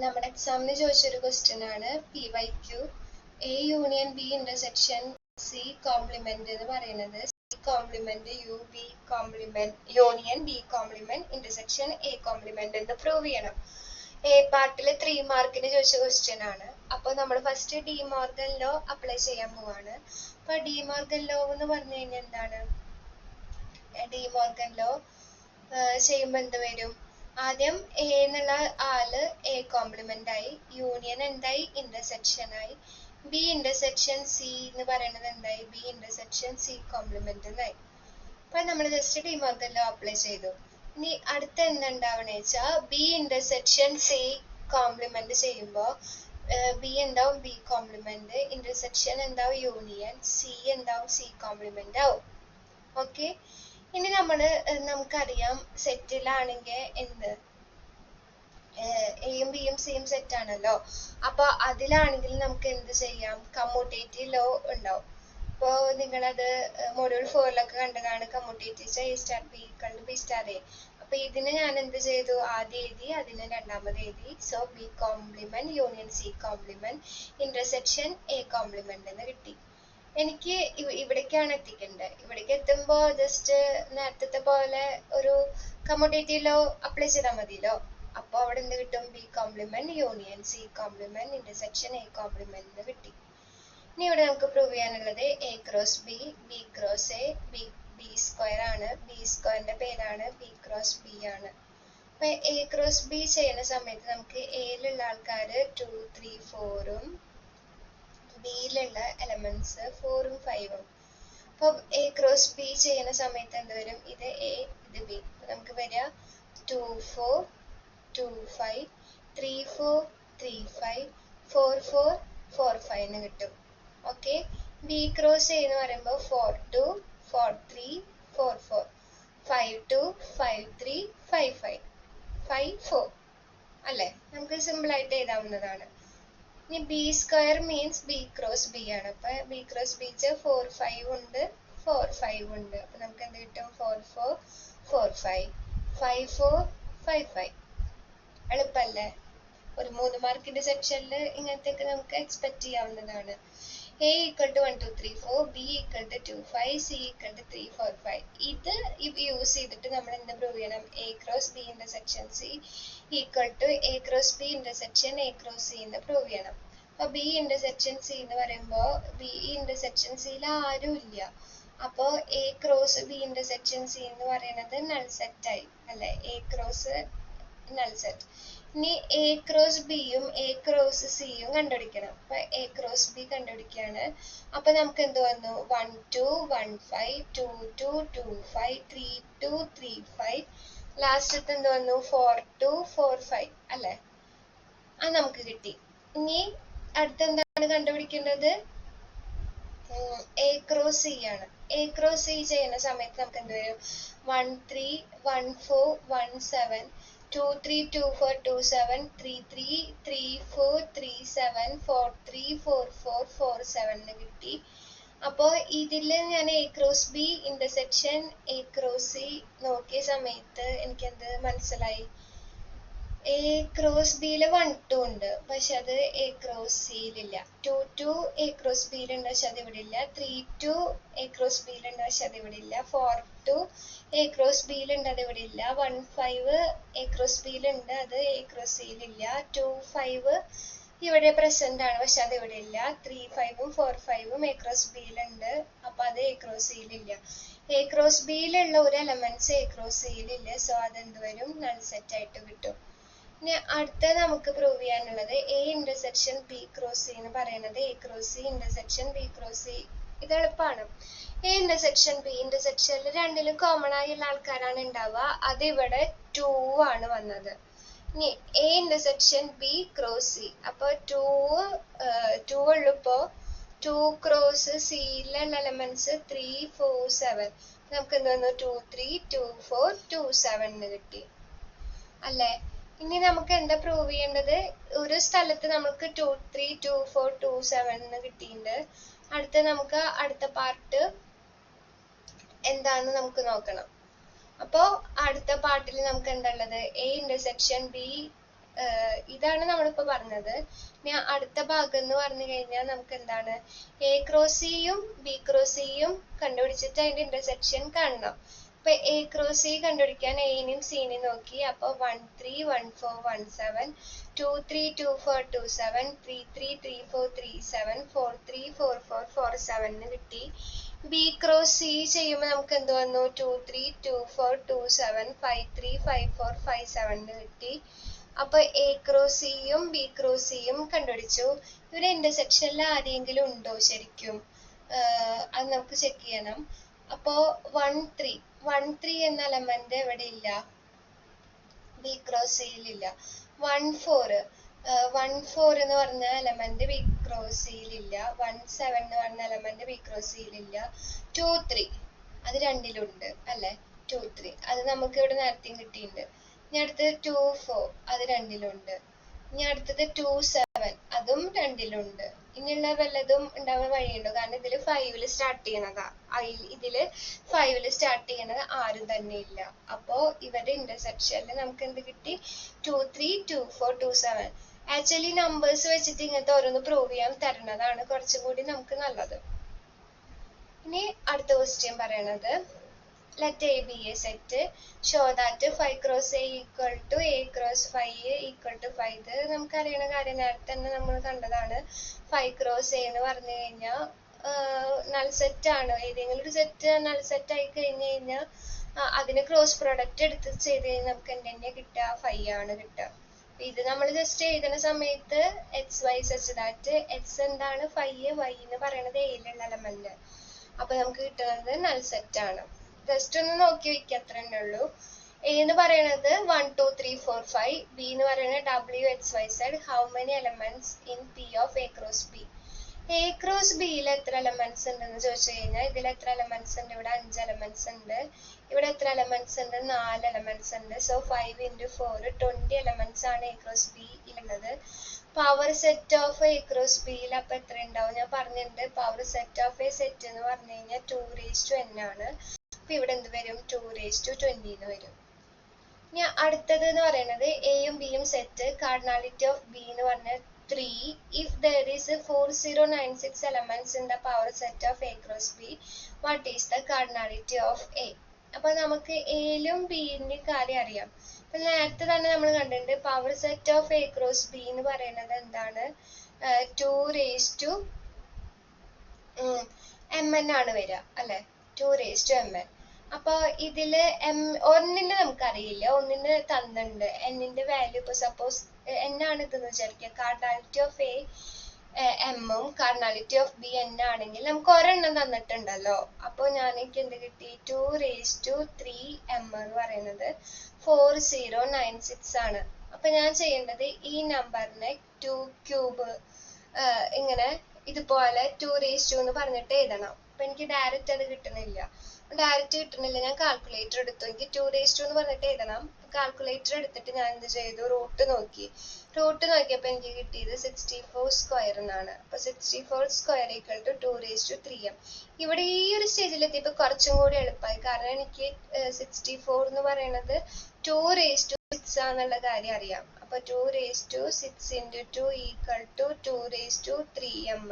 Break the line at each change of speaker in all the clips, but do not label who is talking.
നമ്മുടെ എക്സാമിന് ചോദിച്ചൊരു ക്വസ്റ്റ്യൻ ആണ് PYQ A union B intersection C complement എന്ന് പറയുന്നത് C complement U B complement union B complement intersection A complement എന്ന് പ്രൂവ് ചെയ്യണം. A പാർട്ടിൽ 3 മാർക്കിന് ചോദിച്ച ക്വസ്റ്റ്യൻ ആണ്. അപ്പോൾ നമ്മൾ first D Morgan law apply ചെയ്യാൻ പോവാണ്. അപ്പൊ ഡി മോർഗൻ ലോ എന്ന് പറഞ്ഞു കഴിഞ്ഞാൽ എന്താണ്? ഡി മോർഗൻ ലോ ചെയ്യുമ്പോൾ എന്ത് വരും? ആദ്യം എ എന്നുള്ള ആള് എ കോംപ്ലിമെന്റ് ആയി, യൂണിയൻ എന്തായി? ഇന്റർസെക്ഷൻ ആയി. ബി ഇന്റർസെക്ഷൻ സി എന്ന് പറയുന്നത് എന്തായി? ബി ഇന്റർസെക്ഷൻ സി കോംപ്ലിമെന്റ് എന്നായി. അപ്പൊ നമ്മൾ just D Morgan law apply ചെയ്തു. ഇനി അടുത്ത എന്തുണ്ടാവണേ വെച്ചാ ബി ഇന്റർസെക്ഷൻ സി കോംപ്ലിമെന്റ് ചെയ്യുമ്പോ ബി എന്താവും? ബി കോംപ്ലിമെന്റ്, ഇന്റർസെക്ഷൻ എന്താവും? യൂണിയൻ, സി എന്താവും? സി കോംപ്ലിമെന്റ് ആവും. ഓക്കെ. ഇനി നമുക്കറിയാം സെറ്റിലാണെങ്കിൽ എന്ത് എയും ബിയും സിയും സെറ്റ് ആണല്ലോ. അപ്പൊ അതിലാണെങ്കിൽ നമുക്ക് എന്ത് ചെയ്യാം? കമ്മ്യൂട്ടേറ്റീവ് ലോ ഉണ്ടാവും. അപ്പോ നിങ്ങളത് മൊഡ്യൂൾ 4 കണ്ടതാണ്. Commutative A star B equal to B star A. അപ്പൊ ഇതിന് ഞാൻ എന്ത് ചെയ്തു? ആദ്യം എഴുതി, അതിന് രണ്ടാമത് എഴുതി. So B complement union C complement intersection A complement എന്ന് കിട്ടി. എനിക്ക് ഇവിടേക്കാണ് എത്തിക്കേണ്ടത്. ഇവിടേക്ക് എത്തുമ്പോ ജസ്റ്റ് നേരത്തെ പോലെ ഒരു കമ്മ്യൂട്ടേറ്റീവ് ലോ അപ്ലൈ ചെയ്താൽ മതിയല്ലോ. അപ്പൊ അവിടെ എന്ത് കിട്ടും? B complement union C complement intersection A complement എന്ന് കിട്ടി. ഇനി ഇവിടെ നമുക്ക് പ്രൂവ് ചെയ്യാനുള്ളത് A cross B, B cross A, B square ആണ്. ബി സ്ക്വയറിന്റെ പേരാണ് ബി ക്രോസ് ബി ആണ്. അപ്പൊ എ ക്രോസ് ബി ചെയ്യുന്ന സമയത്ത് നമുക്ക് എയിലുള്ള ആൾക്കാര് 2, 3, 4ഉം ബിയിലുള്ള എലമെന്റ്സ് 4ഉം 5ഉം. അപ്പൊ എ ക്രോസ് ബി ചെയ്യുന്ന സമയത്ത് എന്ത് വരും? ഇത് എ, ഇത് ബി. നമുക്ക് വരിക 2, 4, 2, 5, 3, 4, 3, 5, 4, 4, 4, 5 എന്ന് കിട്ടും. ഓക്കെ. ബി ക്രോസ് എ എന്ന് പറയുമ്പോൾ 4, 2, 4, 3, 4, 4, 5, 2, 5, 3, 5, 5, 5, 4 അല്ലെ? നമുക്ക് സിമ്പിൾ ആയിട്ട് എഴുതാവുന്നതാണ്. ഇനി B square means B cross B ആണ്. അപ്പൊ ബി ക്രോസ് ബി 4, 5 ഉണ്ട്, 4, 5 ഉണ്ട്. അപ്പൊ നമുക്ക് എന്ത് കിട്ടും? 4, 4, 4, 5, 5, 4, 5, 5. എളുപ്പല്ലേ? ഒരു 3 മാർക്കിന്റെ സെക്ഷനിൽ ഇങ്ങനത്തെയൊക്കെ നമുക്ക് എക്സ്പെക്ട് ചെയ്യാവുന്നതാണ്. A equal to 1, 2, 3, 4, B equal to 2, 5, C equal to 3, 4, 5. ഇത് യൂസ് ചെയ്തിട്ട് നമ്മൾ എന്ത് പ്രൂവ് ചെയ്യണം? A cross B intersection C equal to A cross B intersection A cross C എന്ന് പ്രൂവ് ചെയ്യണം. അപ്പൊ B intersection C എന്ന് പറയുമ്പോൾ B intersection C യിൽ ആരും ഇല്ല. അപ്പോ A cross B intersection C എന്ന് പറയുന്നത് നൾ സെറ്റ് ആയി അല്ലെ? A cross null set. ഇനി എ ക്രോസ് ബിയും എ ക്രോസ് സിയും കണ്ടുപിടിക്കണം. അപ്പൊ എ ക്രോസ് ബി കണ്ടുപിടിക്കുകയാണ്. അപ്പൊ നമുക്ക് എന്ത് വന്നു? 1, 2, 1, 5, 2, 2, 2, 5, 3, 2, 3, 5. ലാസ്റ്റത്തെ എന്ത് വന്നു? 4, 2, 4, 5 അല്ലെ? അത് നമുക്ക് കിട്ടി. ഇനി അടുത്തെന്താണ് കണ്ടുപിടിക്കേണ്ടത്? എ ക്രോസ് സി ആണ്. എ ക്രോസ് സി ചെയ്യുന്ന സമയത്ത് നമുക്ക് എന്ത് വരും? 1, 3, 1, 4, 1, 7, 2, 3, 2, 4, 2, 7, 3, 3, 3, 4, 3, 7, 4, 3, 4, 4, 4, 7 എന്ന് കിട്ടി. അപ്പോ ഇതില് ഞാൻ A cross B intersection A cross C നോക്കിയ സമയത്ത് എനിക്ക് എന്ത് മനസ്സിലായി? എ ക്രോസ് ബിയില് 1, 2 ഉണ്ട്, പക്ഷെ അത് എ ക്രോസ് സിയിലില്ല. 2, 2 എ ക്രോസ് ബിയിലുണ്ട്, പക്ഷെ അത് ഇവിടെ ഇല്ല. 3, 2 എ ക്രോസ് ബിയിലുണ്ട്, പക്ഷെ അത് ഇവിടെ ഇല്ല. 4, 2 എ ക്രോസ് ബിയിലുണ്ട്, അത് ഇവിടെ ഇല്ല. 1, 5 എ ക്രോസ് ബിയിലുണ്ട്, അത് എ ക്രോസ് സിയിലില്ല. 2, 5 ഇവിടെ പ്രസന്റ് ആണ്, പക്ഷെ അത് ഇവിടെ ഇല്ല. 3, 5ഉം 4, 5ഉം എ ക്രോസ് ബിയിലുണ്ട്, അപ്പൊ അത് എ ക്രോസ് സിയിലില്ല. എ ക്രോസ് ബിയിലുള്ള ഒരു എലമെന്റ്സ് എ ക്രോസ് സിയിലില്ല. സോ അതെന്ത് വരും? നൾ സെറ്റ് ആയിട്ട് കിട്ടും. ഇനി അടുത്ത നമുക്ക് പ്രൂവ് ചെയ്യാനുള്ളത് A intersection B cross C എന്ന് പറയുന്നത് A cross C intersection B cross C. ഇത് എളുപ്പമാണ്. എ ഇന്റർസെക്ഷൻ ബി ഇന്റർസെക്ഷനിൽ രണ്ടിലും കോമൺ ആയുള്ള ആൾക്കാരാണ് ഉണ്ടാവുക. അത് ഇവിടെ 2 ആണ് വന്നത്. ഇനി A intersection B cross C, അപ്പൊ 2 ഉള്ളപ്പോ 2 ക്രോസ് സിയിലുള്ള എലമെന്റ്സ് 3, 4, 7. നമുക്ക് എന്ത് വന്നു? 2, 3, 2, 4, 2, 7 എന്ന് കിട്ടി അല്ലെ? ഇനി നമുക്ക് എന്താ പ്രൂവ് ചെയ്യേണ്ടത്? ഒരു സ്ഥലത്ത് നമുക്ക് 2, 3, 2, 4, 2, 7 എന്ന് കിട്ടിയിട്ടുണ്ട്. നമുക്ക് അടുത്ത പാർട്ട് എന്താന്ന് നമുക്ക് നോക്കണം. അപ്പോ അടുത്ത പാർട്ടിൽ നമുക്ക് എന്താ ഉള്ളത്? എ ഇന്റർസെക്ഷൻ ബി ഇതാണ് നമ്മളിപ്പോ പറഞ്ഞത്. ഇനി അടുത്ത ഭാഗം എന്ന് പറഞ്ഞു കഴിഞ്ഞാൽ നമുക്ക് എന്താണ്, എ ക്രോസ് സിയും ബി ക്രോസ് സിയും കണ്ടുപിടിച്ചിട്ട് അതിന്റെ ഇന്റർസെക്ഷൻ കാണണം. ഇപ്പൊ എ ക്രോസ് സി കണ്ടുപിടിക്കാൻ എനും സിനെയും നോക്കി. അപ്പൊ 1 3 1 4 1 7 2 3 2 4 2 7 3 3 3 4 3 7 4 3 4 4 4 7 എന്ന് കിട്ടി. ബി ക്രോസ് സി ചെയ്യുമ്പോൾ നമുക്ക് എന്ത് വന്നു, 2 3 2 4 2 7 5 3 5 4 5 7 എന്ന് കിട്ടി. അപ്പൊ എ ക്രോസ് സിയും ബി ക്രോസ് സിയും കണ്ടുപിടിച്ചു. ഇവിടെ ഇന്റർസെക്ഷനിൽ ആരെങ്കിലും ഉണ്ടോ ശരിക്കും, അത് നമുക്ക് ചെക്ക് ചെയ്യണം. അപ്പോ 1 3 എന്ന എലമെന്റ് എവിടെ ഇല്ല, ബി ക്രോസ് സിയിൽ ഇല്ല. 1 4 എന്ന് പറഞ്ഞ എലമെന്റ് ബി ക്രോസ് സിയിൽ ഇല്ല. 1 7 എന്ന് പറഞ്ഞ എലമെന്റ് ബി ക്രോസ് സിയിൽ ഇല്ല. 2 3 അത് രണ്ടിലുണ്ട് അല്ലെ, 2 3 അത് നമുക്ക് ഇവിടെ നേരത്തെയും കിട്ടിയിട്ടുണ്ട്. ഇനി അടുത്തത് 2 4 അത് രണ്ടിലുണ്ട്. ഇനി അടുത്തത് 2 7 അതും രണ്ടിലുണ്ട്. ഇനിയുള്ള വല്ലതും ഉണ്ടാവാൻ വഴിയുണ്ടോ, കാരണം ഇതില് 5 സ്റ്റാർട്ട് ചെയ്യണതാ, ഇതില് 5 സ്റ്റാർട്ട് ചെയ്യണത് ആരും തന്നെ ഇല്ല. അപ്പോ ഇവരുടെ ഇന്റർസെക്ഷനിൽ നമുക്ക് എന്ത് കിട്ടി, 2 3 2 4 2 7. ആക്ച്വലി നമ്പേഴ്സ് വെച്ചിട്ട് ഇങ്ങനത്തെ ഓരോന്ന് പ്രൂവ് ചെയ്യാൻ തരുന്നതാണ് കുറച്ചും കൂടി നമുക്ക് നല്ലത്. ഇനി അടുത്ത ക്വസ്റ്റ്യൻ പറയണത്, let A be a set, show that 5 cross A equal to A cross 5 equal to 5. ഇത് നമുക്ക് അറിയണ കാര്യം, നേരത്തെ തന്നെ നമ്മൾ കണ്ടതാണ്. 5 cross A എന്ന് പറഞ്ഞു കഴിഞ്ഞാൽ നൾ സെറ്റ് ആണ്. ഏതെങ്കിലും ഒരു സെറ്റ് നൾ സെറ്റ് ആയി കഴിഞ്ഞു കഴിഞ്ഞാൽ അതിന് ക്രോസ് പ്രൊഡക്റ്റ് എടുത്ത് ചെയ്ത് കഴിഞ്ഞാൽ നമുക്ക് എന്തെന്നെ കിട്ടുക, 5 ആണ് കിട്ടുക. ഇത് നമ്മൾ ജസ്റ്റ് എഴുതുന്ന സമയത്ത് XY such that X എന്താണ് 5, Y എന്ന് പറയുന്നത് എയിലുള്ള എലമെന്റ്. അപ്പൊ നമുക്ക് കിട്ടുന്നത് നൾ സെറ്റ് ആണ്. ജസ്റ്റ് ഒന്ന് നോക്കി വെക്കുക, അത്ര തന്നെ ഉള്ളൂ. എ എന്ന് പറയുന്നത് 1 2 3 4 5, ബി എന്ന് പറയുന്നത് WXYZ. How many elements in P of A cross B. A cross ബിയിൽ എത്ര എലമെന്റ്സ് ഉണ്ടെന്ന് ചോദിച്ചു കഴിഞ്ഞാൽ ഇതിൽ എത്ര എലമെന്റ്സ് ഉണ്ട്, ഇവിടെ 5 എലമെന്റ്സ് ഉണ്ട്. ഇവിടെ എത്ര എലമെന്റ്സ് ഉണ്ട്, 4 എലമെന്റ്സ് ഉണ്ട്. സോ 5 × 4 20 എലമെന്റ്സ് ആണ് എ ക്രോസ് ബി ഉള്ളത്. Power set of A cross ബിയിൽ അപ്പൊ എത്ര ഉണ്ടാവും, ഞാൻ പറഞ്ഞിട്ടുണ്ട്. Power set of A set എന്ന് പറഞ്ഞു കഴിഞ്ഞാൽ 2n ആണ്. അപ്പൊ ഇവിടെ എന്ത് വരും, 220 എന്ന് വരും. ഇനി അടുത്തത് എന്ന് പറയുന്നത് എയും ബിയും സെറ്റ്, കാർഡിനാലിറ്റി ഓഫ് ബി എന്ന് പറഞ്ഞാൽ 3. if there is 4096 elements in the power set of A cross B, what is the cardinality of A? അപ്പൊ നമുക്ക് എയിലും ബിന്റെ കാര്യം അറിയാം. അപ്പൊ നേരത്തെ തന്നെ നമ്മൾ കണ്ടിട്ടുണ്ട്, power set of A cross B എന്ന് പറയുന്നത് എന്താണ്, 2mn ആണ് വരിക അല്ലെ, 2mn. അപ്പൊ ഇതില് ഒന്നിന് നമുക്കറിയില്ല, ഒന്നിന് തന്നിട്ടുണ്ട് എന്നിന്റെ വാല്യൂ. ഇപ്പൊ സപ്പോസ് n ആണ് ഇതെന്ന് വിചാരിക്കുക, കാർഡിനാലിറ്റി ഓഫ് എ എമ്മും കാർഡിനാലിറ്റി ഓഫ് ബി n ആണെങ്കിൽ നമുക്ക് ഒരെണ്ണം തന്നിട്ടുണ്ടല്ലോ. അപ്പൊ എനിക്ക് എന്ത് കിട്ടി, 2⁻3m എന്ന് പറയുന്നത് 4096 ആണ്. അപ്പൊ ഞാൻ ചെയ്യേണ്ടത് ഈ നമ്പറിനെ 2 ക്യൂബ് ഇങ്ങനെ ഇതുപോലെ 2 എന്ന് പറഞ്ഞിട്ട് എഴുതണം. അപ്പൊ എനിക്ക് ഡയറക്റ്റ് അത് കിട്ടുന്നില്ല. ഞാൻ കാൽക്കുലേറ്റർ എടുത്തു. എനിക്ക് 2 എന്ന് പറഞ്ഞിട്ട് എഴുതണം. കാൽക്കുലേറ്റർ എടുത്തിട്ട് ഞാൻ എന്ത് ചെയ്തു, റൂട്ട് നോക്കിയപ്പോ എനിക്ക് കിട്ടിയത് 64 സ്ക്വയർ എന്നാണ്. അപ്പൊ 64 സ്ക്വയർ ഈക്വൽ ടു 2⁻3m. ഇവിടെ ഈ ഒരു സ്റ്റേജിൽ എത്തിയപ്പോ കുറച്ചും കൂടി എളുപ്പമായി, കാരണം എനിക്ക് 64 എന്ന് പറയുന്നത് 2⁻6 ആണെന്നുള്ള കാര്യം അറിയാം. അപ്പൊ 2⁻6 × 2 ഈക്വൽ ടു 2⁻3m.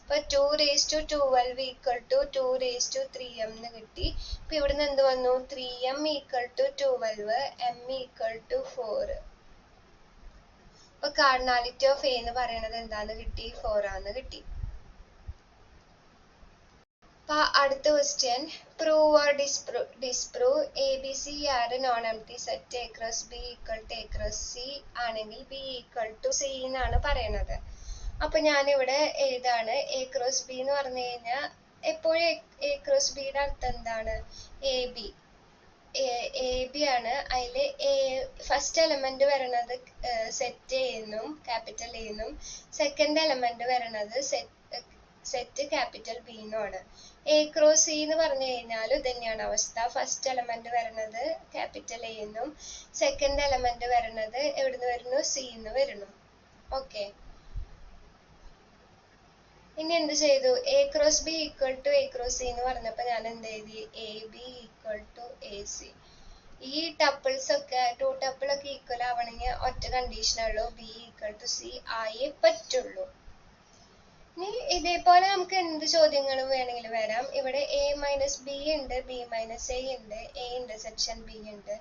അപ്പൊ 2⁻12 ഈക്വൽ ടു 2⁻3m എന്ന് കിട്ടി. അപ്പൊ ഇവിടുന്ന് എന്ത് വന്നു, 3m equal to 12, m equal to 4. അപ്പൊ കാർഡിനാലിറ്റി ഓഫ് എ എന്ന് പറയുന്നത് എന്താന്ന് കിട്ടി, 4 ആന്ന് കിട്ടി. അപ്പൊ അടുത്ത question, prove or disprove A B C are non empty set A cross B equal to A cross C ആണെങ്കിൽ ബി ഈക്വൽ ടു സി എന്നാണ് പറയണത്. അപ്പൊ ഞാനിവിടെ എഴുതാണ്, എ ക്രോസ് ബി എന്ന് പറഞ്ഞു കഴിഞ്ഞാൽ എപ്പോഴും എ ക്രോസ് ബിയുടെ അർത്ഥം എന്താണ്, എ ബി ആണ്. അതില് ഫസ്റ്റ് എലമെന്റ് വരണത് സെറ്റ് എ എന്നും ക്യാപിറ്റൽ എ എന്നും, സെക്കൻഡ് എലമെന്റ് വരണത് സെറ്റ് ക്യാപിറ്റൽ ബി എന്നുമാണ്. എ ക്രോസ് സി എന്ന് പറഞ്ഞു കഴിഞ്ഞാൽ ഇത് തന്നെയാണ് അവസ്ഥ. ഫസ്റ്റ് എലമെന്റ് വരണത് ക്യാപിറ്റൽ എ എന്നും, സെക്കൻഡ് എലമെന്റ് വരണത് എവിടുന്ന് വരുന്നു, സി എന്ന് വരുന്നു. ഓക്കെ, ഇനി എന്ത് ചെയ്തു, A cross B equal to A cross C എന്ന് പറഞ്ഞപ്പോ ഞാൻ എന്ത് എഴുതി, A B equal to A C. ഈ ടപ്പിൾസ് ഒക്കെ 2 ടപ്പിൾ ഒക്കെ ഈക്വൽ ആവണമെങ്കിൽ ഒറ്റ കണ്ടീഷനുള്ളൂ, ബി ഈക്വൽ ടു സി ആയേ പറ്റുള്ളൂ. ഇനി ഇതേപോലെ നമുക്ക് എന്ത് ചോദ്യങ്ങളും വേണമെങ്കിൽ വരാം. ഇവിടെ എ മൈനസ് ബി ഉണ്ട്, ബി മൈനസ് എ ഉണ്ട്, എ ഇന്റർസെക്ഷൻ ബി ഉണ്ട്.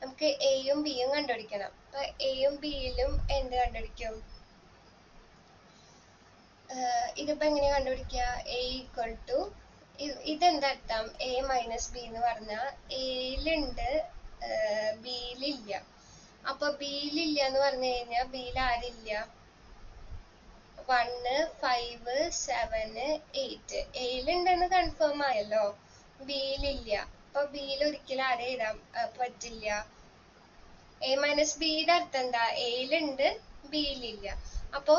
നമുക്ക് എയും ബിയും കണ്ടുപിടിക്കണം. അപ്പൊ എയും ബിയിലും എന്ത് കണ്ടുപിടിക്കും? ഇതിപ്പോ എങ്ങനെ കണ്ടുപിടിക്കുക? എ ഈക്വൽ ടു, ഇതെന്താ അർത്ഥം? എ മൈനസ് ബി എന്ന് പറഞ്ഞാൽ എയിലുണ്ട്, ബിയിലില്ല. അപ്പൊ ബിയിലില്ല എന്ന് പറഞ്ഞു കഴിഞ്ഞാൽ ബിയിൽ ആരില്ല? 1, 5, 7, 8. എയിലുണ്ടെന്ന് കൺഫേം ആയല്ലോ, ബിയിലില്ല. അപ്പൊ ബിയിൽ ഒരിക്കലും ആരെ എഴുതാൻ പറ്റില്ല. എ മൈനസ് ബിയുടെ അർത്ഥം എന്താ? എയിലുണ്ട്, ബിയിലില്ല. അപ്പോ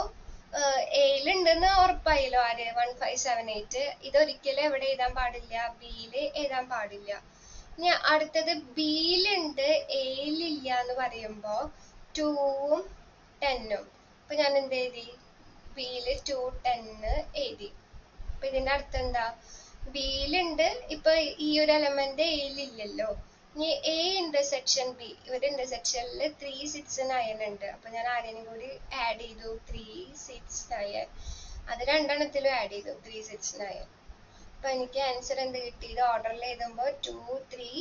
എയിലുണ്ടെന്ന് ഉറപ്പായല്ലോ ആര്? 1, 5, 7, 8. ഇതൊരിക്കലും എവിടെ എഴുതാൻ പാടില്ല? ബിയില് എഴുതാൻ പാടില്ല. ഇനി അടുത്തത് ബിയിലുണ്ട്, എയിലില്ല എന്ന് പറയുമ്പോ 2ഉം 10ഉം. അപ്പൊ ഞാൻ എന്ത് എഴുതി? ബിയില് 2, 10 എഴുതി. അപ്പൊ ഇതിന്റെ അർത്ഥം എന്താ? ബിയിലുണ്ട്, ഇപ്പൊ ഈ ഒരു എലമെന്റ് എയിലില്ലല്ലോ. ഇനി എ ഇന്റർസെക്ഷൻ ബി, ഇവിടെ ഇന്റർസെക്ഷനിൽ 3, 6, 9 ഉണ്ട്. അപ്പൊ ഞാൻ ആരെയും കൂടി ആഡ് ചെയ്തു, 3, 6, 9. അത് രണ്ടെണ്ണത്തിലും ആഡ് ചെയ്തു, 3, 6, 9. അപ്പൊ എനിക്ക് ആൻസർ എന്ത് കിട്ടി? ഇത് ഓർഡറിൽ എഴുതുമ്പോ 2, 3,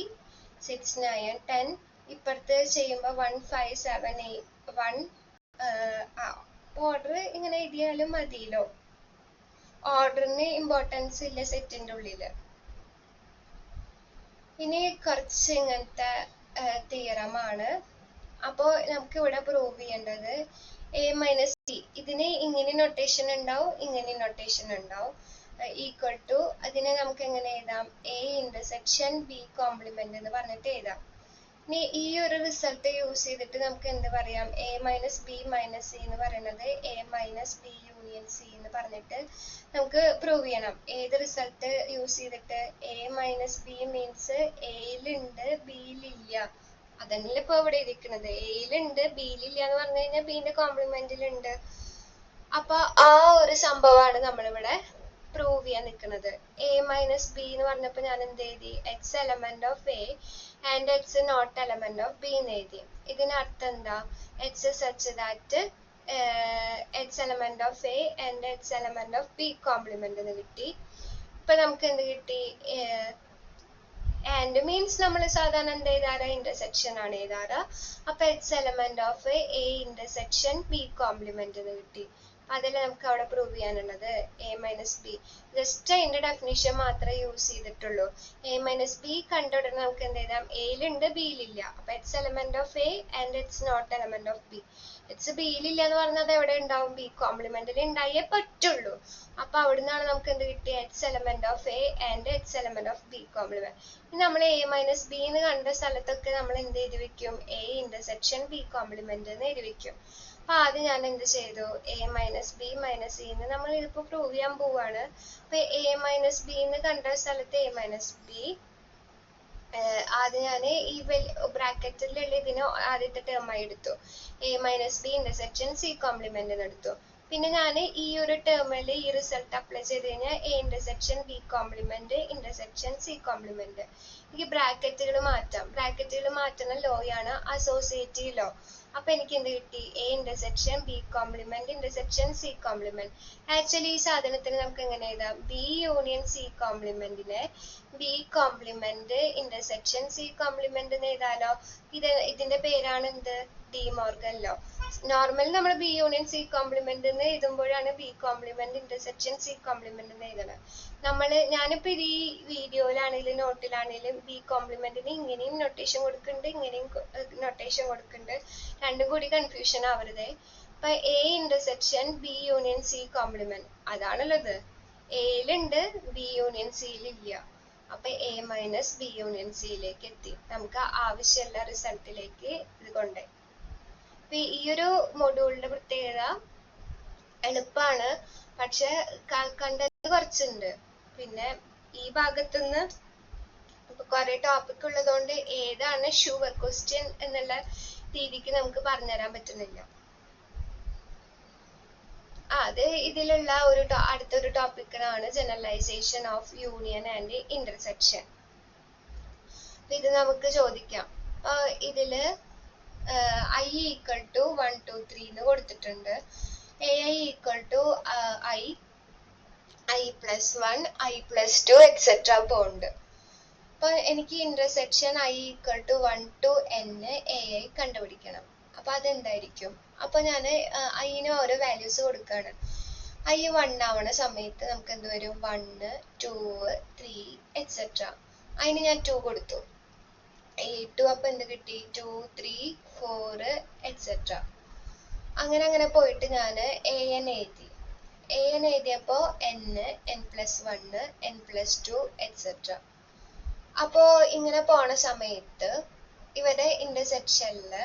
6, 9, 10. ഇപ്പുറത്ത് ചെയ്യുമ്പോ 1, 5, 7, 8, 1. ഓർഡർ ഇങ്ങനെ എഴുതിയാലും മതിയല്ലോ, ഓർഡറിന് ഇമ്പോർട്ടൻസ് ഇല്ല സെറ്റിന്റെ ഉള്ളില്. ഇനി കുറച്ച് ഇങ്ങനത്തെ തിയറമാണ്. അപ്പോ നമുക്ക് ഇവിടെ പ്രൂവ് ചെയ്യേണ്ടത് എ മൈനസ് ബി, ഇതിന് ഇങ്ങനെ നൊട്ടേഷൻ ഉണ്ടാവും, ഇങ്ങനെ നൊട്ടേഷൻ ഉണ്ടാവും. ഈക്വൽ ടു, അതിനെ നമുക്ക് എങ്ങനെ എഴുതാം? എ ഇന്റർസെക്ഷൻ ബി കോംപ്ലിമെന്റ് എന്ന് പറഞ്ഞിട്ട് എഴുതാം. ഇനി ഈ ഒരു റിസൾട്ട് യൂസ് ചെയ്തിട്ട് നമുക്ക് എന്ത് പറയാം? A minus B minus C എന്ന് പറയുന്നത് A minus B union C എന്ന് പറഞ്ഞിട്ട് നമുക്ക് പ്രൂവ് ചെയ്യണം. ഏത് റിസൾട്ട് യൂസ് ചെയ്തിട്ട്? എ മൈനസ് ബി മീൻസ് എയിലുണ്ട്, ബിയിലില്ല. അതന്നെയല്ലേ ഇപ്പൊ ഇവിടെ ഇരിക്കുന്നത്. എയിലുണ്ട്, ബിയിലില്ല എന്ന് പറഞ്ഞു കഴിഞ്ഞാൽ ബിന്റെ കോംപ്ലിമെന്റിലുണ്ട്. അപ്പൊ ആ ഒരു സംഭവമാണ് നമ്മളിവിടെ പ്രൂവ് ചെയ്യാൻ നിൽക്കുന്നത്. എ മൈനസ് ബി എന്ന് പറഞ്ഞപ്പോ ഞാൻ എന്ത് എഴുതി? X element of A and X not element of B എന്ന് എഴുതി. ഇതിനർത്ഥം എന്താ? X such that X element of A and X element of B complement എന്ന് കിട്ടി. ഇപ്പൊ നമുക്ക് എന്ത് കിട്ടി? ആൻഡ് മീൻസ് നമ്മൾ സാധാരണ എന്ത് എഴുതാറ്? ഇന്റർസെക്ഷൻ ആണ് എഴുതാറ്. അപ്പൊ X element of A intersection B complement എന്ന് കിട്ടി. അതല്ലേ നമുക്ക് അവിടെ പ്രൂവ് ചെയ്യാനുള്ളത്. എ മൈനസ് ബി ജസ്റ്റ് അതിന്റെ ഡെഫിനിഷൻ മാത്രമേ യൂസ് ചെയ്തിട്ടുള്ളൂ. എ മൈനസ് ബി കണ്ടുപിടുന്ന നമുക്ക് എന്ത് എഴുതാം? എയിലുണ്ട്, ബിയിലില്ല. അപ്പൊ X element of A and X not element of B. X ബിയിലില്ല എന്ന് പറഞ്ഞത് എവിടെ ഉണ്ടാവും? ബി കോംപ്ലിമെന്റിൽ ഉണ്ടായേ പറ്റുള്ളൂ. അപ്പൊ അവിടുന്നാണ് നമുക്ക് എന്ത് കിട്ടിയ? X element of A and X element of B complement. ഇനി നമ്മൾ എ മൈനസ് ബി എന്ന് കണ്ട സ്ഥലത്തൊക്കെ നമ്മൾ എന്ത് എഴുതി വെക്കും? എ ഇന്റർസെക്ഷൻ ബി കോംപ്ലിമെന്റ് എന്ന് എഴുതി വെക്കും. അപ്പൊ ആദ്യം ഞാൻ എന്ത് ചെയ്തു? A minus B minus C എന്ന് നമ്മൾ ഇതിപ്പോ പ്രൂവ് ചെയ്യാൻ പോവാണ്. അപ്പൊ എ മൈനസ് ബി എന്ന് കണ്ട സ്ഥലത്ത് എ മൈനസ് ബി, ആദ്യം ഞാൻ ഈ ബ്രാക്കറ്റിലുള്ള ഇതിന് ആദ്യത്തെ ടേം ആയി എടുത്തു. A minus B intersection C complement എന്ന് എടുത്തു. പിന്നെ ഞാൻ ഈ ഒരു ടേമിൽ ഈ റിസൾട്ട് അപ്ലൈ ചെയ്ത് കഴിഞ്ഞാൽ A intersection B complement intersection C complement. എനിക്ക് ബ്രാക്കറ്റുകൾ മാറ്റാം. ബ്രാക്കറ്റുകൾ മാറ്റുന്ന ലോ ആണ് അസോസിയേറ്റീവ് ലോ. അപ്പൊ എനിക്ക് എന്ത് കിട്ടി? A intersection B complement intersection C complement. Actually ഈ സാധനത്തിന് നമുക്ക് എങ്ങനെ എഴുതാം? ബി യൂണിയൻ സി കോംപ്ലിമെന്റിനെ B complement intersection C complement എന്ന് എഴുതാലോ. ഇതിന്റെ പേരാണ് എന്ത്? De Morgan law. നോർമൽ നമ്മൾ ബി യൂണിയൻ സി കോംപ്ലിമെന്റ് എന്ന് എഴുതുമ്പോഴാണ് B complement intersection C complement എന്ന് എഴുതണം. ഞാനിപ്പോ ഈ വീഡിയോയിലാണെങ്കിലും നോട്ടിലാണെങ്കിലും ബി കോംപ്ലിമെന്റിന് ഇങ്ങനെയും നൊട്ടേഷൻ കൊടുക്കുന്നുണ്ട്, ഇങ്ങനെയും നൊട്ടേഷൻ കൊടുക്കുന്നുണ്ട്. രണ്ടും കൂടി കൺഫ്യൂഷൻ ആവരുതേ. അപ്പൊ A intersection B union C complement അതാണുള്ളത്. എയിലുണ്ട്, ബി യൂണിയൻ സിയിലില്ല. അപ്പൊ എ മൈനസ് ബി യൂണിയൻ സിയിലേക്ക് എത്തി. നമുക്ക് ആവശ്യമുള്ള റിസൾട്ടിലേക്ക് ഇത് കൊണ്ടുപോയി. അപ്പൊ ഈ ഒരു മൊഡ്യൂളിന്റെ പ്രത്യേകത എളുപ്പമാണ്, പക്ഷെ കണ്ടന്റ് കുറച്ചുണ്ട്. പിന്നെ ഈ ഭാഗത്തുനിന്ന് ഇപ്പൊ കുറെ ടോപ്പിക് ഉള്ളതുകൊണ്ട് ഏതാണ് ഷുവർ ക്വസ്റ്റ്യൻ എന്നുള്ള രീതിക്ക് നമുക്ക് പറഞ്ഞുതരാൻ പറ്റുന്നില്ല. അത് ഇതിലുള്ള ഒരു അടുത്തൊരു ടോപ്പിക്കാണ് generalisation of union and intersection. ഇത് നമുക്ക് ചോദിക്കാം. ഇതില് I equal to 1 2 3 എന്ന് കൊടുത്തിട്ടുണ്ട്. AI equal to I plus 1 I plus 2 etc. Pond. അപ്പൊ എനിക്ക് intersection I equal to 1 to n AI കണ്ടുപിടിക്കണം. അപ്പൊ അതെന്തായിരിക്കും? അപ്പൊ ഞാൻ ഐന് ഓരോ വാല്യൂസ് കൊടുക്കുകയാണ്. I 1 ആവണ സമയത്ത് നമുക്ക് എന്ത് വരും? 1 2 3 etc. അതിന് ഞാൻ 2 കൊടുത്തു. A2 അപ്പൊ എന്ത് കിട്ടി? 2 3 4 etc. അങ്ങനെ പോയിട്ട് ഞാൻ an എഴുതി. an എഴുതിയപ്പോ n plus 1 n plus 2 etc. അപ്പോ ഇങ്ങനെ പോണ സമയത്ത് ഇവരെ ഇന്റർസെക്ഷനില്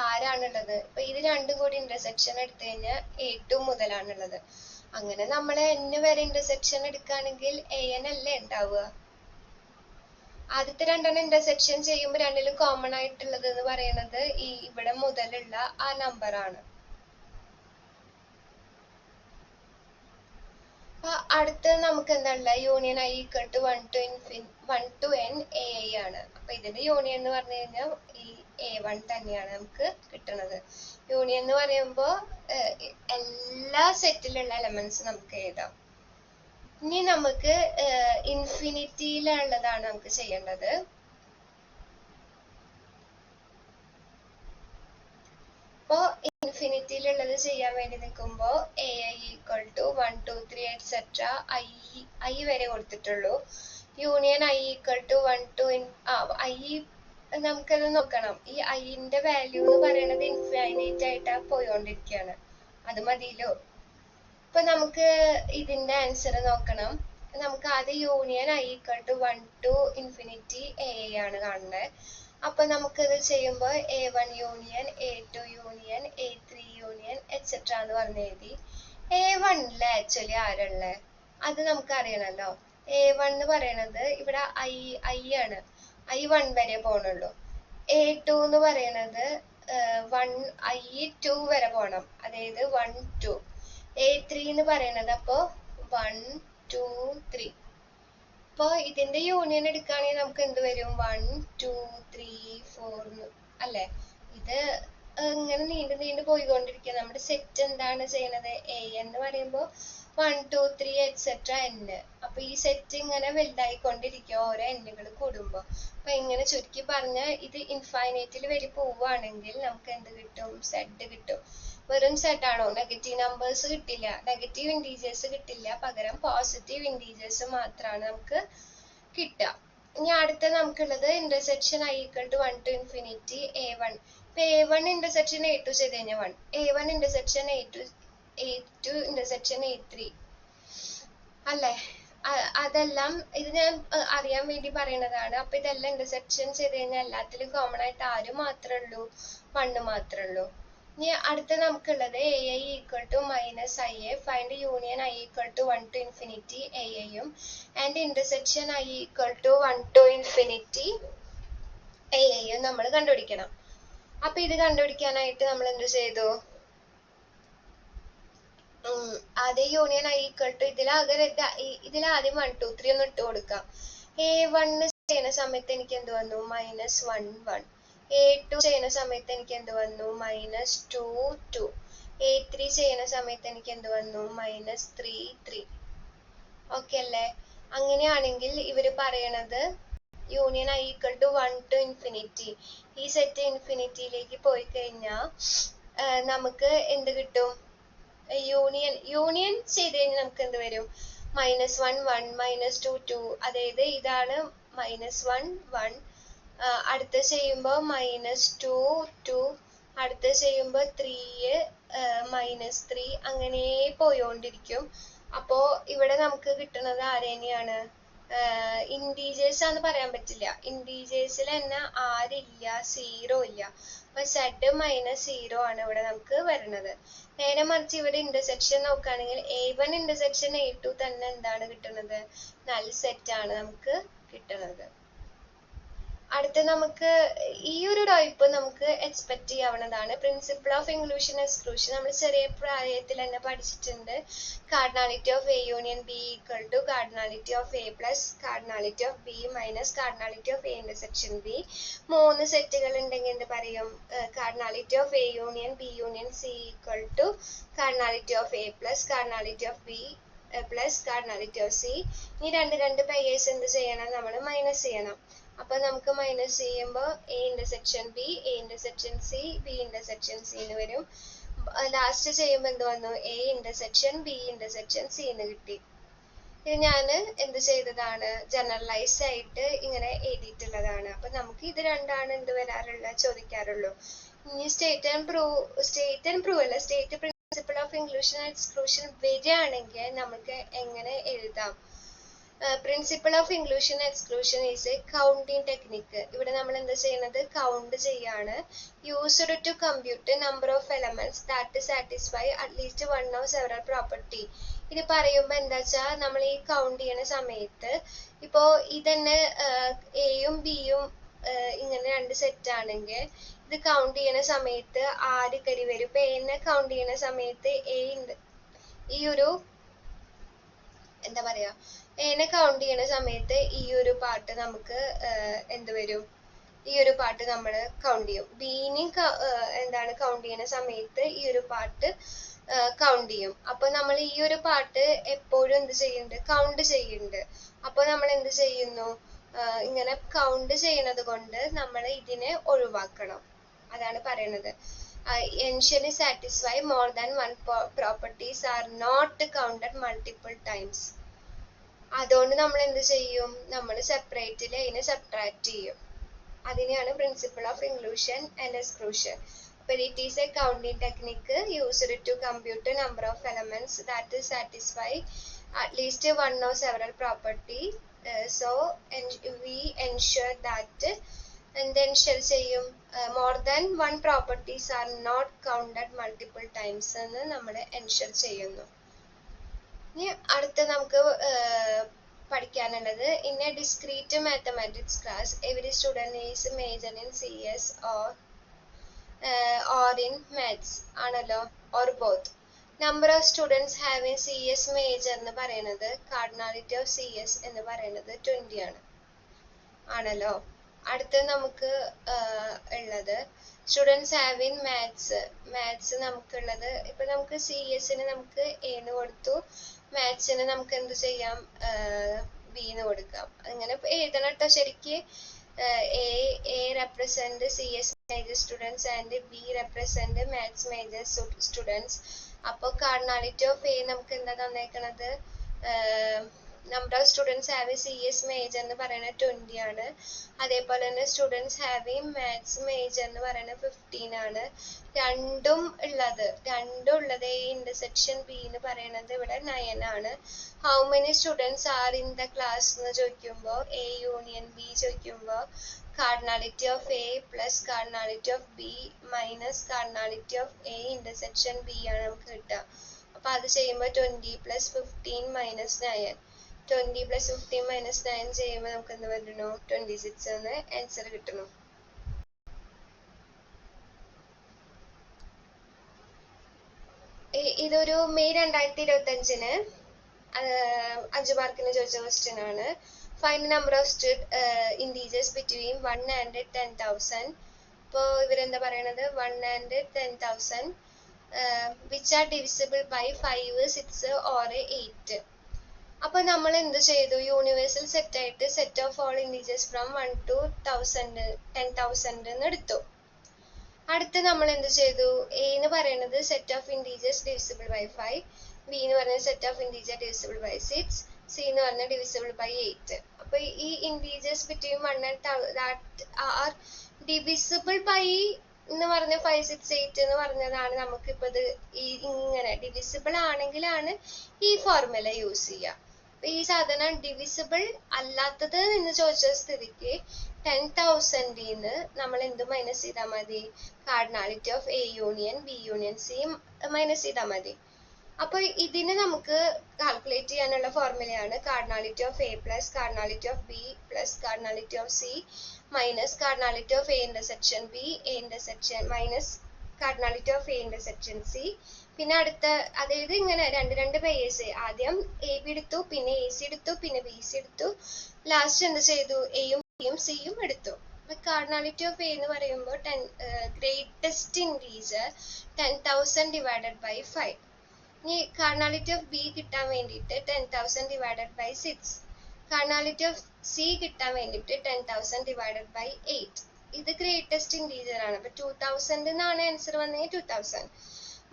ആരാണുള്ളത്? ഇപ്പൊ ഇത് രണ്ടും കൂടി ഇന്റർസെക്ഷൻ എടുത്തു കഴിഞ്ഞാൽ A2 മുതലാണുള്ളത്. അങ്ങനെ നമ്മൾ n വരെ ഇന്റർസെക്ഷൻ എടുക്കുകയാണെങ്കിൽ an അല്ലേ ഉണ്ടാവുക? ആദ്യത്തെ രണ്ടെണ്ണം ഇന്റർസെക്ഷൻ ചെയ്യുമ്പോൾ രണ്ടിലും കോമൺ ആയിട്ടുള്ളത് എന്ന് പറയുന്നത് ഈ ഇവിടെ മുതലുള്ള ആ നമ്പർ ആണ്. അപ്പൊ അടുത്ത് നമുക്ക് എന്താ union I equal to 1 to n AI ആണ്. അപ്പൊ ഇതിന്റെ യൂണിയൻ എന്ന് പറഞ്ഞു കഴിഞ്ഞാൽ ഈ A1 തന്നെയാണ് നമുക്ക് കിട്ടുന്നത്. യൂണിയൻ എന്ന് പറയുമ്പോൾ എല്ലാ സെറ്റിലുള്ള എലമെന്റ്സ് നമുക്ക് എഴുതാം. ഇനി നമുക്ക് ഇൻഫിനിറ്റിയിലുള്ളതാണ് നമുക്ക് ചെയ്യേണ്ടത്. അപ്പോ ഇൻഫിനിറ്റിയിലുള്ളത് ചെയ്യാൻ വേണ്ടി നിൽക്കുമ്പോൾ AI equal to 1 2 3 etc. I വരെ കൊടുത്തിട്ടുള്ളൂ. Union I equal to 1 to I നമുക്കത് നോക്കണം. ഈ ഐന്റെ വാല്യൂ എന്ന് പറയുന്നത് ഇൻഫൈനൈറ്റ് ആയിട്ട് പോയോണ്ടിരിക്കുകയാണ്. അത് മതിയല്ലോ. അപ്പൊ നമുക്ക് ഇതിന്റെ ആൻസർ നോക്കണം. നമുക്ക് ആദ്യം union I equal to 1 to infinity AI ആണ് കാണുന്നത്. അപ്പൊ നമുക്കത് ചെയ്യുമ്പോൾ A1 union A2 union A3 union etc. എന്ന് പറഞ്ഞ് എഴുതി. A1 actually ആരുള്ളത്? അത് നമുക്ക് അറിയണല്ലോ. A1 എന്ന് പറയണത് ഇവിടെ I ആണ്. I 1 വരെ പോണുള്ളൂ. A2 എന്ന് പറയണത് I 2 വരെ പോണം. അതായത് 1 2. A3 എന്ന് പറയണത് അപ്പോ 1 2 3. അപ്പൊ ഇതിന്റെ യൂണിയൻ എടുക്കുകയാണെങ്കിൽ നമുക്ക് എന്ത് വരും? 1 2 3 4 അല്ലെ? ഇത് ഇങ്ങനെ നീണ്ടു പോയിക്കൊണ്ടിരിക്കുക. നമ്മുടെ സെറ്റ് എന്താണ് ചെയ്യണത്? A എന്ന് പറയുമ്പോൾ 1 2 3 etc. n. അപ്പൊ ഈ സെറ്റ് ഇങ്ങനെ വലുതായിക്കൊണ്ടിരിക്കുക ഓരോ എന്നുകൾ കൂടുമ്പോ. അപ്പൊ ഇങ്ങനെ ചുരുക്കി പറഞ്ഞാൽ ഇത് ഇൻഫൈനൈറ്റിൽ വരെ പോവുകയാണെങ്കിൽ നമുക്ക് എന്ത് കിട്ടും? സെഡ് കിട്ടും. വെറും സെഡ് ആണോ? നെഗറ്റീവ് നമ്പേഴ്സ് കിട്ടില്ല, നെഗറ്റീവ് ഇൻറ്റീജേഴ്സ് കിട്ടില്ല, പകരം പോസിറ്റീവ് ഇൻറ്റീജേഴ്സ് മാത്രമാണ് നമുക്ക് കിട്ടുക. ഇനി അടുത്ത നമുക്കുള്ളത് intersection I equal to 1 to infinity A1. ഇപ്പൊ A1 ഇന്റർസെക്ഷൻ A2 ചെയ്ത് കഴിഞ്ഞാൽ 1, A1 intersection A2 intersection A3 അല്ലേ? അതെല്ലാം ഇത് ഞാൻ അറിയാൻ വേണ്ടി പറയുന്നതാണ്. അപ്പൊ ഇതെല്ലാം ഇന്റർസെക്ഷൻ ചെയ്ത് കഴിഞ്ഞാൽ എല്ലാത്തിലും കോമൺ ആയിട്ട് ആര് മാത്രമേ ഉള്ളൂ? 1 മാത്രമേ ഉള്ളൂ. ഇനി അടുത്ത നമുക്കുള്ളത് AI equal to minus IA. Find union I equal to 1 to infinity AI യും and intersection I equal to 1 to infinity AI യും നമ്മൾ കണ്ടുപിടിക്കണം. അപ്പൊ ഇത് കണ്ടുപിടിക്കാനായിട്ട് നമ്മൾ എന്ത് ചെയ്തു? ആദ്യം യൂണിയൻ I equal to ഇതിലാദ്യം 1 2 3 ഒന്ന് ഇട്ട് കൊടുക്കാം. A1 ചെയ്യുന്ന സമയത്ത് എനിക്ക് എന്ത് വന്നു? -1 1. A2 ചെയ്യുന്ന സമയത്ത് എനിക്ക് എന്ത് വന്നു? -2 2. A3 ചെയ്യുന്ന സമയത്ത് എനിക്ക് എന്ത് വന്നു? -3 3. ഓക്കെ അല്ലേ? അങ്ങനെയാണെങ്കിൽ ഇവര് പറയണത് union I equal to 1 to infinity. ഈ സെറ്റ് ഇൻഫിനിറ്റിയിലേക്ക് പോയി കഴിഞ്ഞാൽ നമുക്ക് എന്ത് കിട്ടും? യൂണിയൻ ചെയ്ത് കഴിഞ്ഞാൽ നമുക്ക് എന്ത് വരും? -1 1 -2 2. അതായത് ഇതാണ് -1 1. അടുത്ത ചെയ്യുമ്പോൾ -2 2. അടുത്ത ചെയ്യുമ്പോൾ 3 -3. അങ്ങനെ പോയോണ്ടിരിക്കും. അപ്പോ ഇവിടെ നമുക്ക് കിട്ടുന്നത് ആരെന്നെയാണ്? ഇൻറ്റീജേഴ്സ് ആണെന്ന് പറയാൻ പറ്റില്ല. ഇൻറ്റീജേഴ്സിൽ തന്നെ ആരില്ല? 0 ഇല്ല. അപ്പൊ Z -0 ആണ് ഇവിടെ നമുക്ക് വരുന്നത്. നേരെ മറിച്ച് ഇവിടെ ഇന്റർസെക്ഷൻ നോക്കുകയാണെങ്കിൽ A1 ഇന്റർസെക്ഷൻ A2 തന്നെ എന്താണ് കിട്ടുന്നത്? നൾ സെറ്റ് ആണ് നമുക്ക് കിട്ടുന്നത്. അടുത്ത നമുക്ക് ഈ ഒരു ടൈപ്പ് നമുക്ക് എക്സ്പെക്ട് ചെയ്യാവുന്നതാണ്. പ്രിൻസിപ്പിൾ ഓഫ് ഇൻക്ലൂഷൻ എക്സ്ക്ലൂഷൻ നമ്മൾ ചെറിയ പ്രായത്തിൽ തന്നെ പഠിച്ചിട്ടുണ്ട്. Cardinality of A union B equal to cardinality of A plus cardinality of B minus cardinality of A intersection B. 3 സെറ്റുകൾ ഉണ്ടെങ്കിൽ എന്ത് പറയും? Cardinality of A union B union C equal to cardinality of A plus cardinality of B plus cardinality of C. ഈ രണ്ട് pairs എന്ത് ചെയ്യണം? നമ്മൾ minus ചെയ്യണം. അപ്പൊ നമുക്ക് മൈനസ് ചെയ്യുമ്പോൾ A intersection B, A intersection C, B intersection C എന്ന് വരും. ലാസ്റ്റ് ചെയ്യുമ്പോൾ എന്ത് വന്നു? A intersection B intersection C എന്ന് കിട്ടി. ഇത് ഞാൻ എന്ത് ചെയ്തതാണ്? ജനറലൈസ് ആയിട്ട് ഇങ്ങനെ എഴുതിയിട്ടുള്ളതാണ്. അപ്പൊ നമുക്ക് ഇത് രണ്ടാണ് എന്ത് വരാറുള്ള ചോദിക്കാറുള്ളൂ. ഇനി സ്റ്റേറ്റ് ആൻഡ് പ്രൂവ് അല്ല, state principle of inclusion and exclusion വരികയാണെങ്കിൽ നമുക്ക് എങ്ങനെ എഴുതാം? Principle of inclusion exclusion is a counting technique. ഇവിടെ നമ്മൾ എന്താ ചെയ്യുന്നത്? കൗണ്ട് ചെയ്യാണ്. Used to compute number of elements that satisfy at least one of several property. ഇത് പറയുമ്പോൾ എന്താ വെച്ചാൽ നമ്മൾ ഈ കൗണ്ട് ചെയ്യണ സമയത്ത് ഇപ്പോ ഇതന്നെ എയും ബിയും ഇങ്ങനെ 2 സെറ്റ് ആണെങ്കിൽ ഇത് കൗണ്ട് ചെയ്യണ സമയത്ത് ആര് കരി വരും? ഇപ്പൊ എന്നെ കൗണ്ട് ചെയ്യണ സമയത്ത് ഈ ഒരു എന്താ പറയാ, എന്നെ കൗണ്ട് ചെയ്യണ സമയത്ത് ഈ ഒരു പാർട്ട് നമുക്ക് എന്ത് വരും? ഈ ഒരു പാർട്ട് നമ്മൾ കൗണ്ട് ചെയ്യും. ബീനെയും എന്താണ് കൗണ്ട് ചെയ്യണ സമയത്ത് ഈ ഒരു പാർട്ട് കൗണ്ട് ചെയ്യും. അപ്പൊ നമ്മൾ ഈ ഒരു പാർട്ട് എപ്പോഴും എന്ത് ചെയ്യുന്നുണ്ട്? കൗണ്ട് ചെയ്യുന്നുണ്ട്. അപ്പൊ നമ്മൾ എന്ത് ചെയ്യുന്നു? ഇങ്ങനെ കൗണ്ട് ചെയ്യണത് കൊണ്ട് നമ്മൾ ഇതിനെ ഒഴിവാക്കണം. അതാണ് പറയണത്. Ensure satisfy more than one properties are not counted multiple times. അതുകൊണ്ട് നമ്മൾ എന്ത് ചെയ്യും? നമ്മൾ സെപ്പറേറ്റിൽ അതിനെ സബ്ട്രാക്ട് ചെയ്യും. അതിനെയാണ് principle of inclusion and exclusion. But it is a counting technique used to compute the number of elements that satisfy at least one or several property. So we ensure that and then shall ചെയ്യും more than one properties are not counted multiple times എന്ന് നമ്മൾ ensure ചെയ്യുന്നു. ഇനി അടുത്ത നമുക്ക് പഠിക്കാനുള്ളത് in a discrete mathematics class every student is major in CS or in maths ആണല്ലോ, or both. Number of students having CS major എന്ന് പറയുന്നത് cardinality of CS എന്ന് പറയുന്നത് 20 ആണല്ലോ. അടുത്ത നമുക്ക് ഉള്ളത് സ്റ്റുഡൻസ് ഹാവിങ് മാത്സ് നമുക്കുള്ളത്. ഇപ്പൊ നമുക്ക് CS-ന് നമുക്ക് എന്ന് കൊടുത്തു, മാത്സിന് നമുക്ക് എന്ത് ചെയ്യാം? ബിന്ന് കൊടുക്കാം. അങ്ങനെ എഴുതണം കേട്ടോ ശരിക്ക്. A represent CS major students and B represent maths major students. അപ്പൊ cardinality of A നമുക്ക് എന്താ തന്നേക്കണത്? Number of students having CS major എന്ന് പറയുന്നത് 20 ആണ്. അതേപോലെ തന്നെ സ്റ്റുഡൻസ് ഹാവിങ് മാത്സ് മേജർ എന്ന് പറയുന്നത് 15 ആണ്. രണ്ടും ഉള്ളത് A ഇന്റർസെക്ഷൻ B എന്ന് പറയുന്നത് ഇവിടെ 9 ആണ്. How many students are in the class എന്ന് ചോദിക്കുമ്പോൾ A യൂണിയൻ B ചോദിക്കുമ്പോൾ cardinality of A plus cardinality of B minus cardinality of A intersection B ആണ് നമുക്ക് കിട്ടുക. അപ്പൊ അത് ചെയ്യുമ്പോൾ 20 plus 15 minus 9. 20 plus 15 minus 9 ചെയ്യുമ്പോൾ നമുക്ക് എന്ത് വരുന്നു? 26 എന്ന് ആൻസർ കിട്ടുന്നു. ഇതൊരു മെയ് 2025 5 മാർക്കിന് ചോദിച്ച ക്വസ്റ്റ്യൻ ആണ്. Find number of integers between 1 and 10,000. ഇപ്പോൾ ഇവരെന്താ പറയണത്? 1 and 10,000 which are divisible by 5, 6 or 8. അപ്പൊ നമ്മൾ എന്ത് ചെയ്തു? യൂണിവേഴ്സൽ സെറ്റ് ആയിട്ട് set of all integers from 1 to 10,000 എന്ന് എടുത്തു. അടുത്ത് നമ്മൾ എന്ത് ചെയ്തു? A എന്ന് പറയുന്നത് set of integers divisible by 5, B എന്ന് പറയുന്നത് set of integer divisible by 6, C എന്ന് പറഞ്ഞാൽ ഡിവിസിബിൾ ബൈ 8. അപ്പൊ ഈ integers between 1 and 1000 divisible by എന്ന് പറഞ്ഞ 5, 6, 8 എന്ന് പറഞ്ഞതാണ്. നമുക്കിപ്പോ ഇത് ഇങ്ങനെ ഡിവിസിബിൾ ആണെങ്കിലാണ് ഈ ഫോർമുല യൂസ് ചെയ്യുക. ഈ സാധനം ഡിവിസിബിൾ അല്ലാത്തത് എന്ന് ചോദിച്ച സ്ഥിതിക്ക് 10,000 നമ്മൾ എന്ത് മൈനസ് ചെയ്താൽ മതി? Cardinality of A union B union C minus ചെയ്താൽ മതി. അപ്പൊ ഇതിന് നമുക്ക് കാൽക്കുലേറ്റ് ചെയ്യാനുള്ള ഫോർമുലയാണ് cardinality of A plus cardinality of B plus cardinality of C minus cardinality of A intersection B A intersection minus cardinality of A intersection C. പിന്നെ അടുത്ത അതായത് ഇങ്ങനെ രണ്ട് പേയേഴ്സ്, ആദ്യം എ ബി എടുത്തു, പിന്നെ എ സി എടുത്തു, പിന്നെ ബി സി എടുത്തു, ലാസ്റ്റ് എന്ത് ചെയ്തു, എയും ബിയും സിയും എടുത്തു. കാർഡിനാലിറ്റി ഓഫ് എ എന്ന് പറയുമ്പോൾ ഗ്രേറ്റസ്റ്റ് ഇൻറ്റീജർ 10,000 ഡിവൈഡഡ് ബൈ 5. ഇനി കാർഡിനാലിറ്റി ഓഫ് ബി കിട്ടാൻ വേണ്ടിയിട്ട് 10,000 divided by 6. Cardinality of C കിട്ടാൻ വേണ്ടിയിട്ട് 10,000 ഡിവൈഡഡ് ബൈ 8. ഇത് ഗ്രേറ്റസ്റ്റ് ഇൻറ്റീജർ ആണ്. അപ്പൊ 2000 എന്നാണ് ആൻസർ വന്നെങ്കിൽ 2000.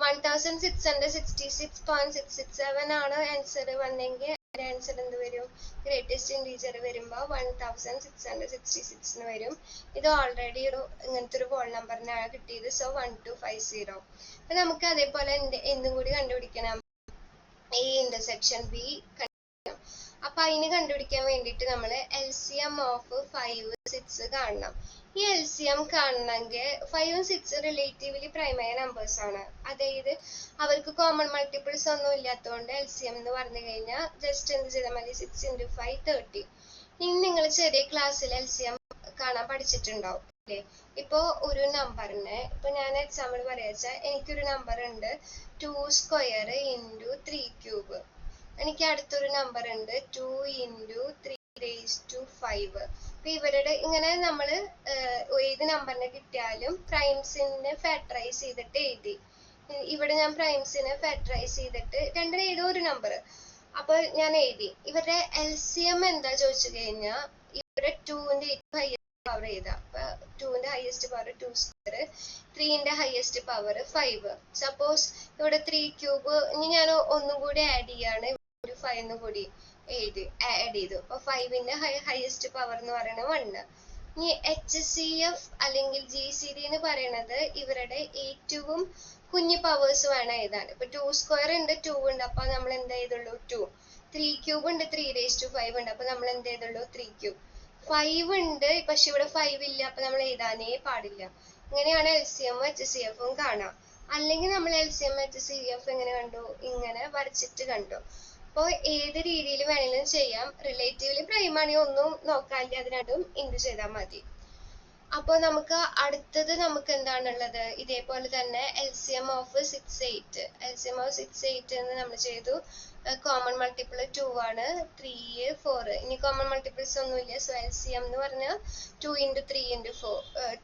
1666.667 ആണ് ആൻസർ വന്നെങ്കിൽ ആൻസർ എന്ത് വരും, ഗ്രേറ്റസ്റ്റ് ഇൻറ്റീജർ വരുമ്പോൾ 1666 വരും. ഇത് ഓൾറെഡി ഇങ്ങനത്തെ ഒരു ഹോൾ നമ്പറിനാണ് കിട്ടിയത്. സോ 1250. അപ്പൊ നമുക്ക് അതേപോലെ എന്തും കൂടി കണ്ടുപിടിക്കണം, എ ഇന്റർസെക്ഷൻ ബി. അപ്പൊ അതിന് കണ്ടുപിടിക്കാൻ വേണ്ടിയിട്ട് നമ്മൾ LCM ഓഫ് 5, 6 കാണണം. ഈ LCM കാണണമെങ്കിൽ 5ഉം 6ഉം റിലേറ്റീവ്ലി പ്രൈമറി നമ്പേഴ്സ് ആണ്. അതായത് അവർക്ക് കോമൺ മൾട്ടിപ്പിൾസ് ഒന്നും ഇല്ലാത്തതുകൊണ്ട് LCM എന്ന് പറഞ്ഞു കഴിഞ്ഞാൽ ജസ്റ്റ് എന്ത് ചെയ്താൽ മതി, 6 × 5 30. ഇനി നിങ്ങൾ ചെറിയ ക്ലാസ്സിൽ LCM കാണാൻ പഠിച്ചിട്ടുണ്ടാവും അല്ലേ? ഇപ്പൊ ഒരു നമ്പറിന്, ഇപ്പൊ ഞാൻ എക്സാമ്പിൾ പറയാച്ചാ, എനിക്കൊരു നമ്പർ ഉണ്ട് 2² × 3³ എനിക്ക് അടുത്തൊരു നമ്പർ ഉണ്ട് 2 × 3⁵. അപ്പൊ ഇവരുടെ ഇങ്ങനെ നമ്മൾ ഏത് നമ്പറിനെ കിട്ടിയാലും പ്രൈംസിനെ ഫാക്ടറൈസ് ചെയ്തിട്ട് എഴുതി. ഇവിടെ ഞാൻ പ്രൈംസിനെ ഫാക്ടറൈസ് ചെയ്തിട്ട് രണ്ടിന് ഏതോ ഒരു നമ്പർ അപ്പൊ ഞാൻ എഴുതി. ഇവരുടെ LCM എന്താ ചോദിച്ചു കഴിഞ്ഞാൽ ഇവിടെ 2ന്റെ ഹയസ്റ്റ് പവർ എഴുതാ. അപ്പൊ 2ന്റെ ഹയസ്റ്റ് പവർ 2², 3ന്റെ ഹയസ്റ്റ് പവർ 5. സപ്പോസ് ഇവിടെ 3³ ഇനി ഞാൻ ഒന്നും കൂടി ആഡ് ചെയ്യാണ്, 5 കൂടി ആഡ് ചെയ്തു. അപ്പൊ 5ന്റെ ഹയസ്റ്റ് പവർ എന്ന് പറയുന്നത് 1. ഇനി HCF അല്ലെങ്കിൽ GCD എന്ന് പറയുന്നത് ഇവരുടെ ഏറ്റവും കുഞ്ഞു പവേഴ്സ് വേണം എഴുതാൻ. ഇപ്പൊ 2² ഉണ്ട്, 2 ഉണ്ട്, അപ്പൊ നമ്മൾ എന്ത് ചെയ്തുള്ളൂ 2. 3³ ഉണ്ട്, 3⁵ ഉണ്ട്, അപ്പൊ നമ്മൾ എന്ത് ചെയ്തുള്ളൂ 3³. 5 ഉണ്ട്, പക്ഷെ ഇവിടെ 5 ഇല്ല, അപ്പൊ നമ്മൾ എഴുതാനേ പാടില്ല. ഇങ്ങനെയാണ് LCM HCF കാണാം. അല്ലെങ്കിൽ നമ്മൾ LCM HCF എങ്ങനെ കണ്ടു, ഇങ്ങനെ വരച്ചിട്ട് കണ്ടു. അപ്പൊ ഏത് രീതിയിൽ വേണമെങ്കിലും ചെയ്യാം. റിലേറ്റീവ്ലി പ്രൈമാണെങ്കിൽ ഒന്നും നോക്കാനില്ല, അത് രണ്ടും ഇൻറ്റു ചെയ്താൽ മതി. അപ്പൊ നമുക്ക് അടുത്തത് നമുക്ക് എന്താണുള്ളത്, ഇതേപോലെ തന്നെ LCM ഓഫ് 6, 8. LCM ഓഫ് 6, 8 എന്ന് നമ്മൾ ചെയ്തു. കോമൺ മൾട്ടിപ്പിൾ 2 ആണ്, 3, 4. ഇനി കോമൺ മൾട്ടിപ്പിൾസ് ഒന്നുമില്ല. സോ LCM എന്ന് പറഞ്ഞാൽ 2 × 3 × 4,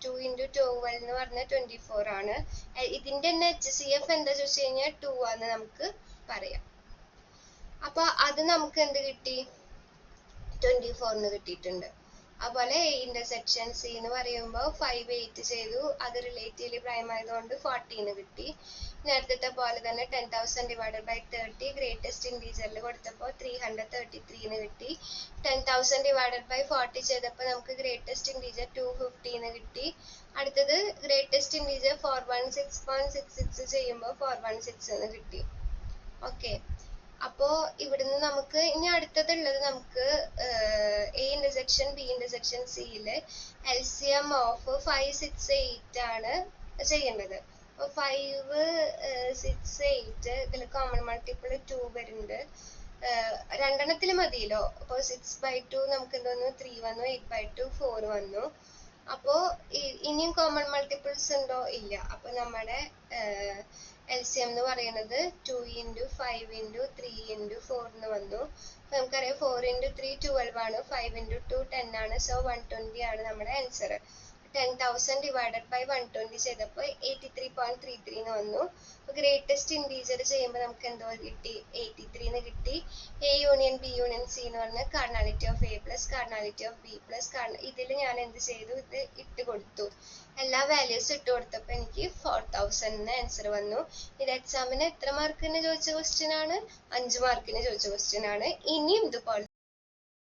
2 × 12 എന്ന് പറഞ്ഞാൽ 24 ആണ്. ഇതിന്റെ തന്നെ HCF എന്താ ചോദിച്ചു കഴിഞ്ഞാൽ 2 ആണെന്ന് നമുക്ക് പറയാം. അപ്പൊ അത് നമുക്ക് എന്ത് കിട്ടി, 24 കിട്ടിയിട്ടുണ്ട്. അതുപോലെ A ഇന്റർസെക്ഷൻ C എന്ന് പറയുമ്പോൾ 5, 8 ചെയ്തു, അത് റിലേറ്റീവ്ലി പ്രൈം ആയതുകൊണ്ട് 40 കിട്ടി. നേരത്തെ പോലെ തന്നെ 10,000 ഡിവൈഡഡ് ബൈ 30 ഗ്രേറ്റസ്റ്റ് ഇൻറ്റീജറിൽ കൊടുത്തപ്പോൾ 333 കിട്ടി. 10,000 ഡിവൈഡഡ് ബൈ 40 ചെയ്തപ്പോൾ നമുക്ക് ഗ്രേറ്റസ്റ്റ് ഇൻറ്റീജർ 250 കിട്ടി. അടുത്തത് ഗ്രേറ്റസ്റ്റ് ഇൻറ്റീജർ 416.66 ചെയ്യുമ്പോൾ 416 കിട്ടി. ഓക്കെ, അപ്പോ ഇവിടുന്ന് നമുക്ക് ഇനി അടുത്തതുള്ളത് നമുക്ക് A ഇന്റർസെക്ഷൻ B ഇന്റർസെക്ഷൻ സിയില് LCM ഓഫ് 5, 6, 8 ആണ് ചെയ്യേണ്ടത്. അപ്പൊ 5, 6, 8 ഇതിൽ കോമൺ മൾട്ടിപ്പിൾ 2 വരുന്നുണ്ട്. രണ്ടെണ്ണത്തിൽ മതിയല്ലോ. അപ്പൊ 6/2 നമുക്ക് എന്ത് വന്നു, 3 വന്നു. 8/2 4 വന്നു. അപ്പോ ഇനിയും കോമൺ മൾട്ടിപ്പിൾസ് ഉണ്ടോ, ഇല്ല. അപ്പൊ നമ്മുടെ LCM എന്ന് പറയുന്നത് 2 × 5 × 3 × 4 എന്ന് വന്നു. നമുക്കറിയാം 4 × 3 12 ആണ്, 5 × 2 10 ആണ്. സോ 120 ആണ് നമ്മുടെ ആൻസർ. 10,000 ഡിവൈഡഡ് ബൈ 120 ചെയ്തപ്പോൾ 83.33 എന്ന് വന്നു. ഗ്രേറ്റസ്റ്റ് ഇൻറ്റീജർ ചെയ്യുമ്പോൾ നമുക്ക് എന്തോ കിട്ടി, 83 കിട്ടി. A union B union C എന്ന് പറഞ്ഞാൽ cardinality of A plus cardinality of B plus ഇതിൽ ഞാൻ എന്ത് ചെയ്തു, ഇത് ഇട്ട് കൊടുത്തു. എല്ലാ വാല്യൂസ് ഇട്ട് കൊടുത്തപ്പോൾ എനിക്ക് 4000 ആൻസർ വന്നു. ഇത് എക്സാമിന് എത്ര മാർക്കിന് ചോദിച്ച ക്വസ്റ്റ്യൻ ആണ്, 5 മാർക്കിന് ചോദിച്ച ക്വസ്റ്റ്യൻ ആണ്. ഇനിയും ഇതുപോലെ